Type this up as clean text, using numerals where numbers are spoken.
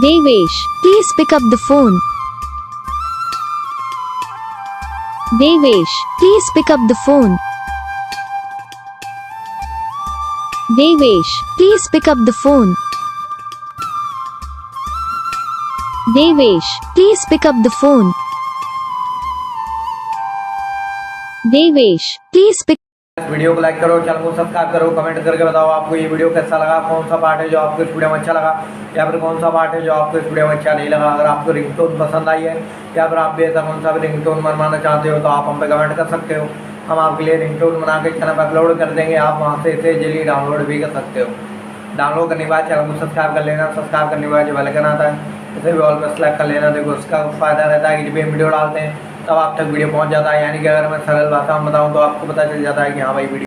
Devesh, please pick up the phone. Devesh, please pick up the phone. Devesh, please pick up the phone. Devesh, please pick up the phone. Devesh, please pick. Video को like करो, channel को subscribe करो, comment करके बताओ आपको ये video कैसा लगा, कौन सा पार्ट है जो आपको इस वीडियो में अच्छा लगा या फिर कौन सा पार्ट है जो आपको इस वीडियो में अच्छा नहीं लगा। अगर आपको रिंगटोन पसंद आई है या फिर आप भी ऐसा कौन सा भी रिंगटोन बनवाना चाहते हो तो आप हम पे कमेंट कर सकते हो। हम आपके लिए रिंगटोन बना के चैनल पर अपलोड कर देंगे, आप वहाँ से इसे जल्दी डाउनलोड भी कर सकते हो। डाउनलोड करने के बाद चैनल को सब्सक्राइब कर लेना, सब्सक्राइब करने के बाद जो बेल आइकन आता है इसे भी ऑल पर सेलेक्ट कर लेना। देखो उसका फ़ायदा रहता है कि जब भी हम वीडियो डालते हैं तब आप तक वीडियो पहुँच जाता है, यानी कि अगर मैं सरल भाषा में बताऊँ तो आपको पता चल जाता है कि हाँ भाई वीडियो